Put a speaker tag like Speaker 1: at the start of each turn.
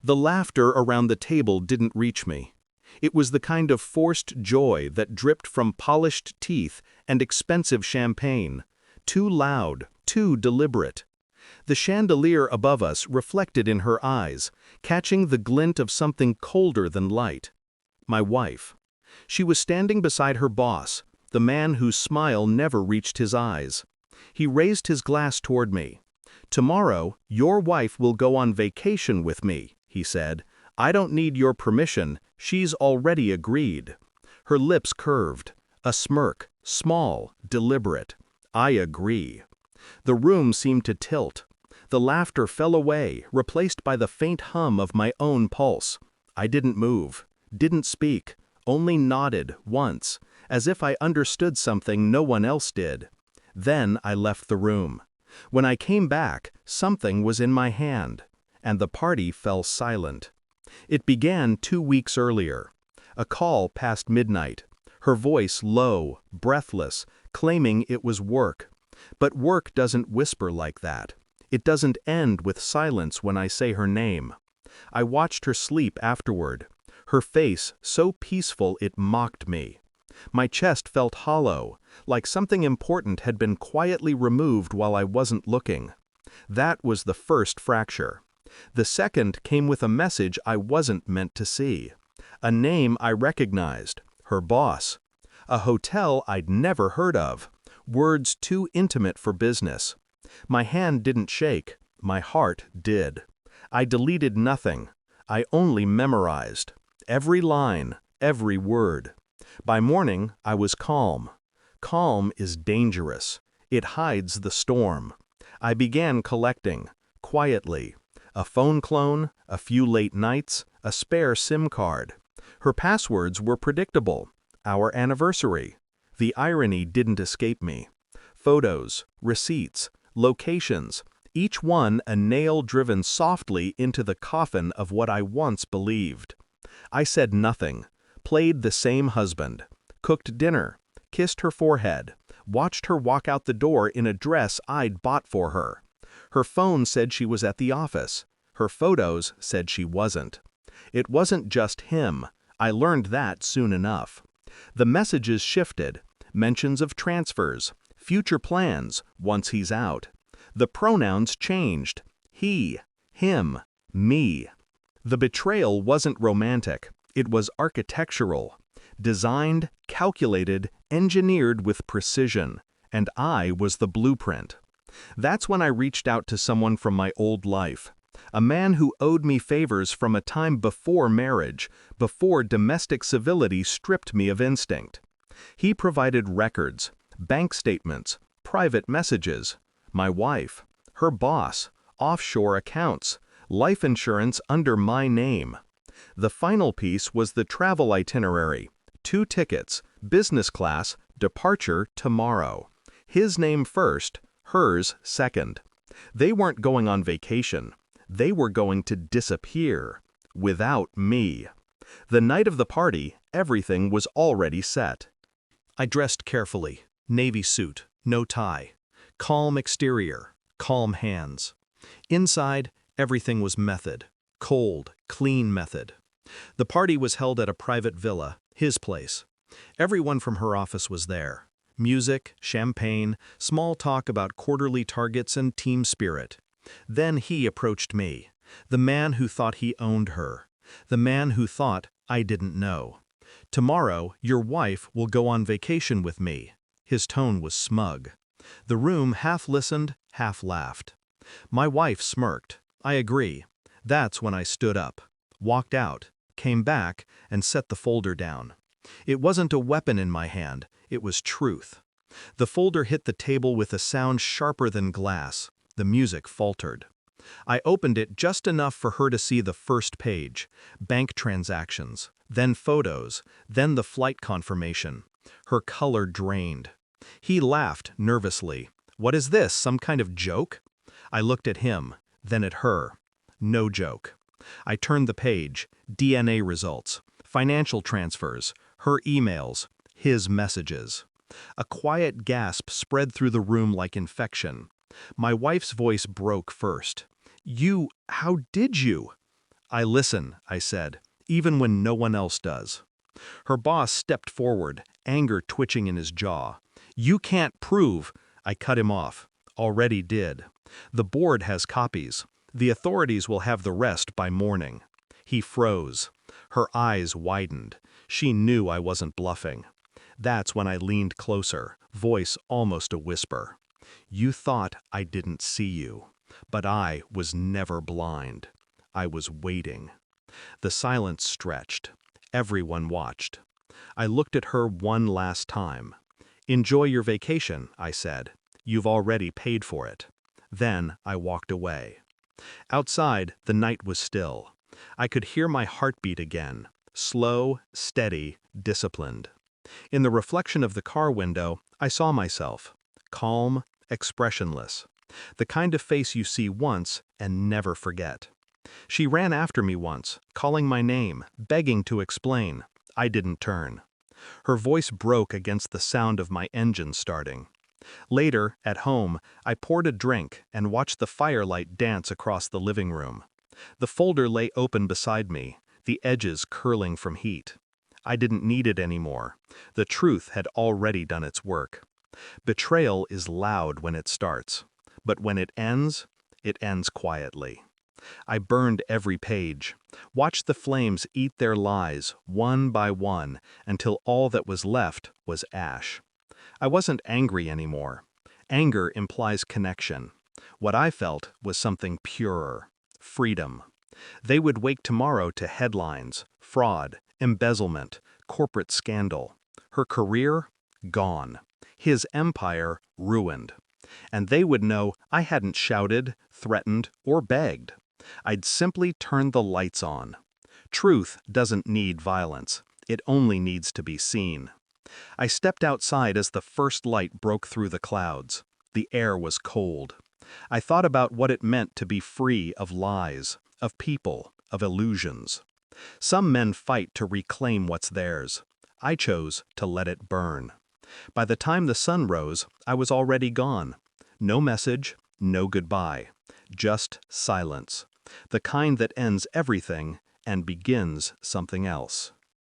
Speaker 1: The laughter around the table didn't reach me. It was the kind of forced joy that dripped from polished teeth and expensive champagne. Too loud, too deliberate. The chandelier above us reflected in her eyes, catching the glint of something colder than light. My wife. She was standing beside her boss, the man whose smile never reached his eyes. He raised his glass toward me. "Tomorrow, your wife will go on vacation with me," he said. "I don't need your permission, she's already agreed." Her lips curved. A smirk, small, deliberate. I agree. The room seemed to tilt. The laughter fell away, replaced by the faint hum of my own pulse. I didn't move, didn't speak, only nodded once, as if I understood something no one else did. Then I left the room. When I came back, something was in my hand, and the party fell silent. It began 2 weeks earlier. A call past midnight. Her voice low, breathless, claiming it was work. But work doesn't whisper like that. It doesn't end with silence when I say her name. I watched her sleep afterward. Her face so peaceful it mocked me. My chest felt hollow, like something important had been quietly removed while I wasn't looking. That was the first fracture. The second came with a message I wasn't meant to see. A name I recognized, her boss. A hotel I'd never heard of. Words too intimate for business. My hand didn't shake, my heart did. I deleted nothing. I only memorized. Every line, every word. By morning, I was calm. Calm is dangerous. It hides the storm. I began collecting, quietly. A phone clone, a few late nights, a spare SIM card. Her passwords were predictable. Our anniversary. The irony didn't escape me. Photos, receipts, locations, each one a nail driven softly into the coffin of what I once believed. I said nothing, played the same husband, cooked dinner, kissed her forehead, watched her walk out the door in a dress I'd bought for her. Her phone said she was at the office. Her photos said she wasn't. It wasn't just him. I learned that soon enough. The messages shifted, mentions of transfers, future plans once he's out. The pronouns changed. He, him, me. The betrayal wasn't romantic. It was architectural. Designed, calculated, engineered with precision. And I was the blueprint. That's when I reached out to someone from my old life. A man who owed me favors from a time before marriage, before domestic civility stripped me of instinct. He provided records, bank statements, private messages. My wife, her boss, offshore accounts, life insurance under my name. The final piece was the travel itinerary. 2 tickets, business class, departure tomorrow. His name first, hers second. They weren't going on vacation. They were going to disappear. Without me. The night of the party, everything was already set. I dressed carefully. Navy suit, no tie. Calm exterior, calm hands. Inside, everything was method. Cold, clean method. The party was held at a private villa, his place. Everyone from her office was there. Music, champagne, small talk about quarterly targets and team spirit. Then he approached me, the man who thought he owned her, the man who thought I didn't know. "Tomorrow, your wife will go on vacation with me." His tone was smug. The room half listened, half laughed. My wife smirked. I agree. That's when I stood up, walked out, came back, and set the folder down. It wasn't a weapon in my hand, it was truth. The folder hit the table with a sound sharper than glass. The music faltered. I opened it just enough for her to see the first page, bank transactions, then photos, then the flight confirmation. Her color drained. He laughed nervously. "What is this, some kind of joke?" I looked at him, then at her. No joke. I turned the page, DNA results, financial transfers, her emails, his messages. A quiet gasp spread through the room like infection. My wife's voice broke first. How did you?" I listen, I said, even when no one else does. Her boss stepped forward, anger twitching in his jaw. You can't prove. I cut him off. Already did. The board has copies. The authorities will have the rest by morning. He froze. Her eyes widened. She knew I wasn't bluffing. That's when I leaned closer, voice almost a whisper. You thought I didn't see you, but I was never blind. I was waiting. The silence stretched. Everyone watched. I looked at her one last time. Enjoy your vacation, I said. You've already paid for it. Then I walked away. Outside, the night was still. I could hear my heartbeat again, slow, steady, disciplined. In the reflection of the car window, I saw myself, calm, expressionless, the kind of face you see once and never forget. She ran after me once, calling my name, begging to explain. I didn't turn. Her voice broke against the sound of my engine starting. Later, at home, I poured a drink and watched the firelight dance across the living room. The folder lay open beside me, the edges curling from heat. I didn't need it anymore. The truth had already done its work. Betrayal is loud when it starts, but when it ends quietly. I burned every page, watched the flames eat their lies one by one until all that was left was ash. I wasn't angry anymore. Anger implies connection. What I felt was something purer, freedom. They would wake tomorrow to headlines, fraud, embezzlement, corporate scandal. Her career, gone. His empire, ruined. And they would know I hadn't shouted, threatened, or begged. I'd simply turned the lights on. Truth doesn't need violence. It only needs to be seen. I stepped outside as the first light broke through the clouds. The air was cold. I thought about what it meant to be free of lies, of people, of illusions. Some men fight to reclaim what's theirs. I chose to let it burn. By the time the sun rose, I was already gone. No message, no goodbye. Just silence. The kind that ends everything and begins something else.